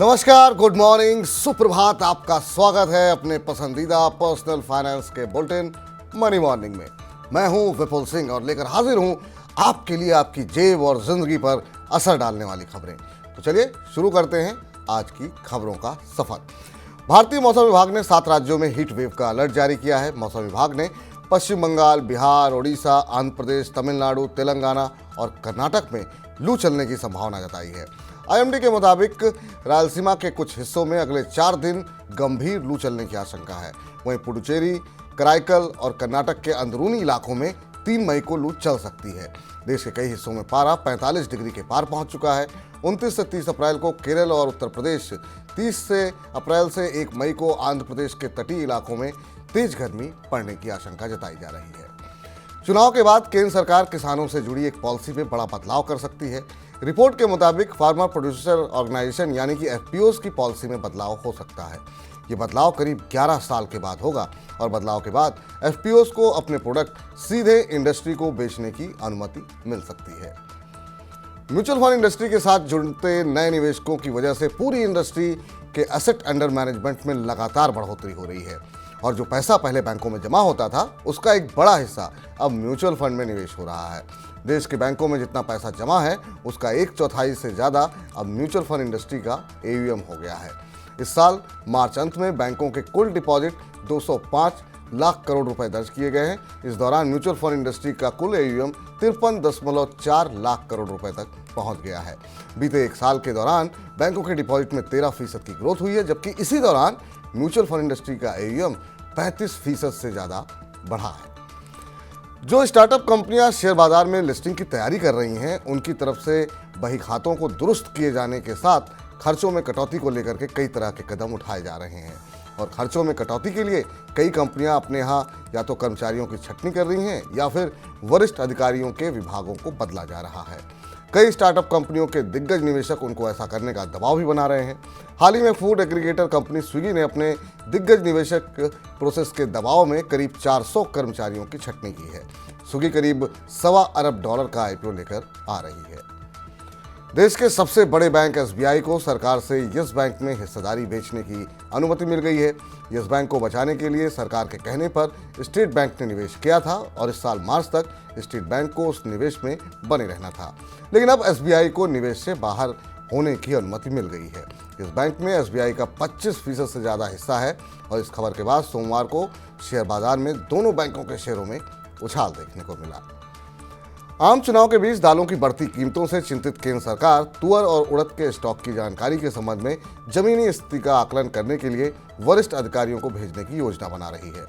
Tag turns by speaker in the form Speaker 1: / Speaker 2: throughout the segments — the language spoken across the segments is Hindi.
Speaker 1: नमस्कार, गुड मॉर्निंग, सुप्रभात। आपका स्वागत है अपने पसंदीदा पर्सनल फाइनेंस के बुलेटिन मनी मॉर्निंग में। मैं हूं विपुल सिंह और लेकर हाजिर हूं आपके लिए आपकी जेब और जिंदगी पर असर डालने वाली खबरें। तो चलिए शुरू करते हैं आज की खबरों का सफर। भारतीय मौसम विभाग ने 7 राज्यों में हीट वेव का अलर्ट जारी किया है। मौसम विभाग ने पश्चिम बंगाल, बिहार, उड़ीसा, आंध्र प्रदेश, तमिलनाडु, तेलंगाना और कर्नाटक में लू चलने की संभावना जताई है। आईएमडी के मुताबिक रायलसीमा के कुछ हिस्सों में अगले 4 दिन गंभीर लू चलने की आशंका है। वहीं पुडुचेरी, कराईकल और कर्नाटक के अंदरूनी इलाकों में 3 मई को लू चल सकती है। देश के कई हिस्सों में पारा 45 डिग्री के पार पहुंच चुका है। 29 से 30 अप्रैल को केरल और उत्तर प्रदेश, 30 से अप्रैल से 1 मई को आंध्र प्रदेश के तटीय इलाकों में तेज गर्मी पड़ने की आशंका जताई जा रही है। चुनाव के बाद केंद्र सरकार किसानों से जुड़ी एक पॉलिसी में बड़ा बदलाव कर सकती है। रिपोर्ट के मुताबिक फार्मर प्रोड्यूसर ऑर्गेनाइजेशन यानी कि एफपीओस की पॉलिसी में बदलाव हो सकता है। ये बदलाव करीब 11 साल के बाद होगा और बदलाव के बाद एफपीओस को अपने प्रोडक्ट सीधे इंडस्ट्री को बेचने की अनुमति मिल सकती है। म्यूचुअल फंड इंडस्ट्री के साथ जुड़ते नए निवेशकों की वजह से पूरी इंडस्ट्री के एसेट अंडर मैनेजमेंट में लगातार बढ़ोतरी हो रही है और जो पैसा पहले बैंकों में जमा होता था उसका एक बड़ा हिस्सा अब म्यूचुअल फंड में निवेश हो रहा है। देश के बैंकों में जितना पैसा जमा है उसका 1/4 से ज़्यादा अब म्यूचुअल फंड इंडस्ट्री का एयूएम हो गया है। इस साल मार्च अंत में बैंकों के कुल डिपॉजिट 205 लाख करोड़ रुपए दर्ज किए गए हैं। इस दौरान म्यूचुअल फंड इंडस्ट्री का कुल एयूएम 53.4 लाख करोड़ रुपए तक पहुंच गया है। बीते 1 साल के दौरान बैंकों के डिपॉजिट में 13% की ग्रोथ हुई है, जबकि इसी दौरान म्यूचुअल फंड इंडस्ट्री का एयूएम 35% से ज़्यादा बढ़ा है। जो स्टार्टअप कंपनियां शेयर बाजार में लिस्टिंग की तैयारी कर रही हैं, उनकी तरफ से बही खातों को दुरुस्त किए जाने के साथ खर्चों में कटौती को लेकर के कई तरह के कदम उठाए जा रहे हैं और खर्चों में कटौती के लिए कई कंपनियां अपने यहाँ या तो कर्मचारियों की छंटनी कर रही हैं या फिर वरिष्ठ अधिकारियों के विभागों को बदला जा रहा है। कई स्टार्टअप कंपनियों के दिग्गज निवेशक उनको ऐसा करने का दबाव भी बना रहे हैं। हाल ही में फूड एग्रीगेटर कंपनी स्विगी ने अपने दिग्गज निवेशक प्रोसेस के दबाव में करीब 400 कर्मचारियों की छंटनी की है। स्विगी करीब $1.25 अरब का आईपीओ लेकर आ रही है। देश के सबसे बड़े बैंक एसबीआई को सरकार से यस बैंक में हिस्सेदारी बेचने की अनुमति मिल गई है। यस बैंक को बचाने के लिए सरकार के कहने पर स्टेट बैंक ने निवेश किया था और इस साल मार्च तक स्टेट बैंक को उस निवेश में बने रहना था, लेकिन अब एसबीआई को निवेश से बाहर होने की अनुमति मिल गई है। इस बैंक में एसबीआई का 25% से ज़्यादा हिस्सा है और इस खबर के बाद सोमवार को शेयर बाजार में दोनों बैंकों के शेयरों में उछाल देखने को मिला। आम चुनाव के बीच दालों की बढ़ती कीमतों से चिंतित केंद्र सरकार तुअर और उड़द के स्टॉक की जानकारी के संबंध में जमीनी स्थिति का आकलन करने के लिए वरिष्ठ अधिकारियों को भेजने की योजना बना रही है।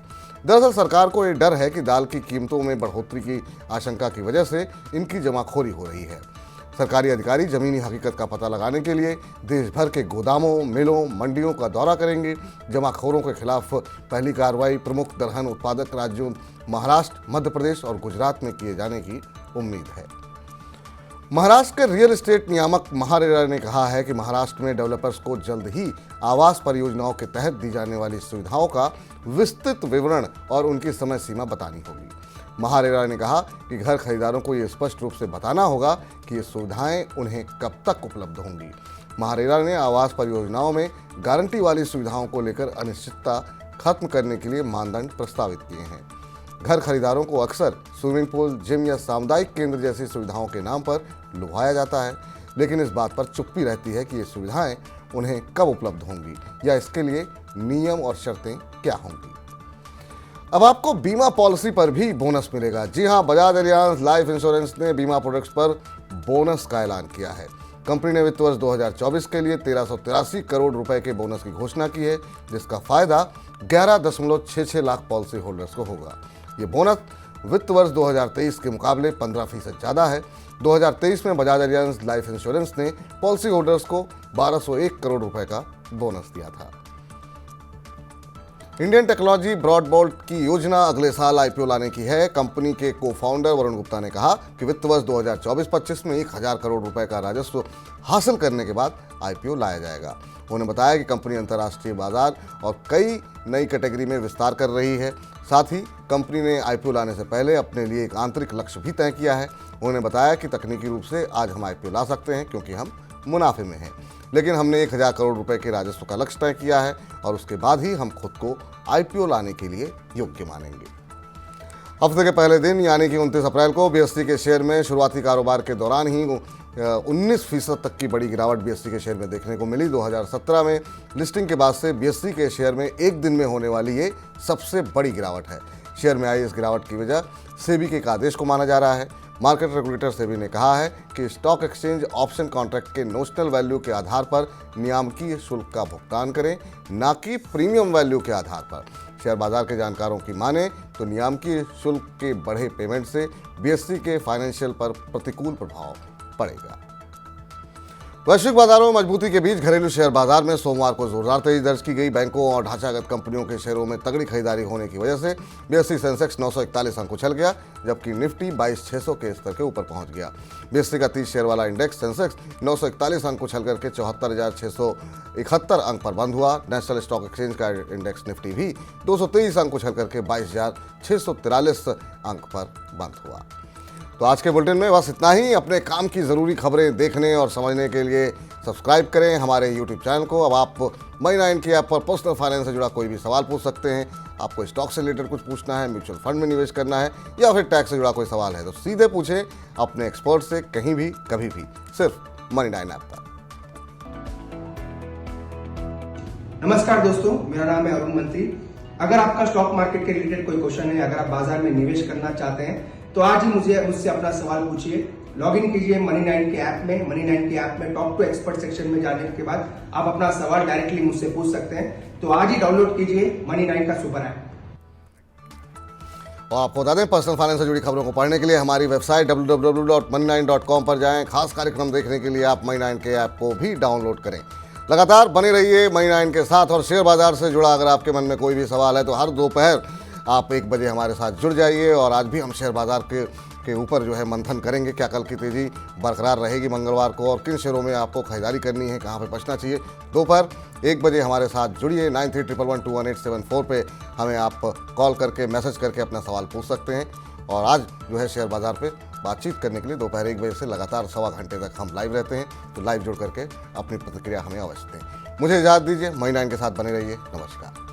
Speaker 1: दरअसल सरकार को ये डर है कि दाल की कीमतों में बढ़ोतरी की आशंका की वजह से इनकी जमाखोरी हो रही है। सरकारी अधिकारी जमीनी हकीकत का पता लगाने के लिए देश भर के गोदामों, मिलों, मंडियों का दौरा करेंगे। जमाखोरों के खिलाफ पहली कार्रवाई प्रमुख दलहन उत्पादक राज्यों महाराष्ट्र, मध्य प्रदेश और गुजरात में किए जाने की उम्मीद है। महाराष्ट्र के रियल एस्टेट नियामक महारेरा ने कहा है कि महाराष्ट्र में डेवलपर्स को जल्द ही आवास परियोजनाओं के तहत दी जाने वाली सुविधाओं का विस्तृत विवरण और उनकी समय सीमा बतानी होगी। महारेरा ने कहा कि घर खरीदारों को ये स्पष्ट रूप से बताना होगा कि ये सुविधाएं उन्हें कब तक उपलब्ध होंगी। महारेरा ने आवास परियोजनाओं में गारंटी वाली सुविधाओं को लेकर अनिश्चितता खत्म करने के लिए मानदंड प्रस्तावित किए हैं। घर खरीदारों को अक्सर स्विमिंग पूल, जिम या सामुदायिक केंद्र जैसी सुविधाओं के नाम पर लुभाया जाता है, लेकिन इस बात पर चुप्पी रहती है कि ये सुविधाएं उन्हें कब उपलब्ध होंगी या इसके लिए नियम और शर्तें क्या होंगी। अब आपको बीमा पॉलिसी पर भी बोनस मिलेगा। जी हां, बजाज एलियांज लाइफ इंश्योरेंस ने बीमा प्रोडक्ट्स पर बोनस का ऐलान किया है। कंपनी ने वित्त वर्ष 2024 के लिए 1383 करोड़ रुपए के बोनस की घोषणा की है, जिसका फायदा 11.66 लाख पॉलिसी होल्डर्स को होगा। ये बोनस वित्त वर्ष 2023 के मुकाबले 15% ज़्यादा है। 2023 में बजाज एलियांज लाइफ इंश्योरेंस ने पॉलिसी होल्डर्स को 1201 करोड़ रुपए का बोनस दिया था। इंडियन टेक्नोलॉजी ब्रॉडबैंड की योजना अगले साल आईपीओ लाने की है। कंपनी के को फाउंडर वरुण गुप्ता ने कहा कि वित्त वर्ष 2024-25 में 1000 करोड़ रुपए का राजस्व हासिल करने के बाद आईपीओ लाया जाएगा। उन्होंने बताया कि कंपनी अंतर्राष्ट्रीय बाजार और कई नई कैटेगरी में विस्तार कर रही है। साथ ही कंपनी ने आईपीओ लाने से पहले अपने लिए एक आंतरिक लक्ष्य भी तय किया है। उन्होंने बताया कि तकनीकी रूप से आज हम आईपीओ ला सकते हैं क्योंकि हम मुनाफे में हैं। लेकिन हमने 1000 करोड़ रुपए के राजस्व का लक्ष्य तय किया है और उसके बाद ही हम खुद को IPO लाने के लिए योग्य मानेंगे। हफ्ते के पहले दिन यानी कि 29 अप्रैल को BSE के शेयर में शुरुआती कारोबार के दौरान ही 19% तक की बड़ी गिरावट BSE के शेयर में देखने को मिली। 2017 में लिस्टिंग के बाद से BSE के शेयर में एक दिन में होने वाली ये सबसे बड़ी गिरावट है। शेयर में आई इस गिरावट की वजह सेबी के एक आदेश को माना जा रहा है। मार्केट रेगुलेटर सेबी ने कहा है कि स्टॉक एक्सचेंज ऑप्शन कॉन्ट्रैक्ट के नोशनल वैल्यू के आधार पर नियामकीय शुल्क का भुगतान करें, ना कि प्रीमियम वैल्यू के आधार पर। शेयर बाजार के जानकारों की माने तो नियामकीय शुल्क के बढ़े पेमेंट से BSE के फाइनेंशियल पर प्रतिकूल प्रभाव पड़ेगा। वैश्विक बाजारों में मजबूती के बीच घरेलू शेयर बाजार में सोमवार को जोरदार तेजी दर्ज की गई। बैंकों और ढांचागत कंपनियों के शेयरों में तगड़ी खरीदारी होने की वजह से BSE सेंसेक्स 941 अंक उछल गया, जबकि निफ्टी 22,600 के स्तर के ऊपर पहुंच गया। BSE का 30 शेयर वाला इंडेक्स सेंसेक्स 941 अंक उछल करके 74,671 अंक पर बंद हुआ। नेशनल स्टॉक एक्सचेंज का इंडेक्स निफ्टी भी 223 अंक उछल करके 22,643 अंक पर बंद हुआ। तो आज के बुलेटिन में बस इतना ही। अपने काम की ज़रूरी खबरें देखने और समझने के लिए सब्सक्राइब करें हमारे YouTube चैनल को। अब आप मनी9 की ऐप पर पर्सनल फाइनेंस से जुड़ा कोई भी सवाल पूछ सकते हैं। आपको स्टॉक से रिलेटेड कुछ पूछना है, म्यूचुअल फंड में निवेश करना है या फिर टैक्स से जुड़ा कोई सवाल है तो सीधे पूछें अपने एक्सपर्ट से, कहीं भी कभी भी, सिर्फ मनी9 ऐप पर।
Speaker 2: नमस्कार दोस्तों, मेरा नाम है अरुण मंत्री। अगर आपका स्टॉक मार्केट के रिलेटेड कोई क्वेश्चन है, अगर आप बाजार में निवेश करना चाहते हैं तो आज ही मुझसे अपना सवाल पूछिए। लॉग इन कीजिए मनी9 के ऐप में। मनी9 के ऐप में टॉक टू एक्सपर्ट सेक्शन में जाने के बाद आप अपना सवाल डायरेक्टली मुझसे पूछ सकते हैं। तो आज ही डाउनलोड कीजिए मनी9 का सुपर ऐप।
Speaker 1: और आपको बता दें, पर्सनल फाइनेंस से जुड़ी खबरों को पढ़ने के लिए हमारी वेबसाइट www.money9.com पर जाएं। खास कार्यक्रम देखने के लिए आप मनी9 के ऐप को भी डाउनलोड करें। लगातार बने रहिए मनी9 के साथ। और शेयर बाजार से जुड़ा अगर आपके मन में कोई भी सवाल है तो हर दोपहर आप 1 बजे हमारे साथ जुड़ जाइए। और आज भी हम शेयर बाजार के ऊपर जो है मंथन करेंगे। क्या कल की तेज़ी बरकरार रहेगी मंगलवार को, और किन शेयरों में आपको खरीदारी करनी है, कहाँ पे बचना चाहिए। दोपहर 1 बजे हमारे साथ जुड़िए। 9311121874 पे हमें आप कॉल करके, मैसेज करके अपना सवाल पूछ सकते हैं। और आज जो है शेयर बाजार पे बातचीत करने के लिए दोपहर 1 बजे से लगातार 1.25 घंटे तक हम लाइव रहते हैं। तो लाइव जुड़ करके अपनी प्रतिक्रिया हमें अवश्य दें। मुझे इजाज़त दीजिए, मनी9 के साथ बने रहिए। नमस्कार।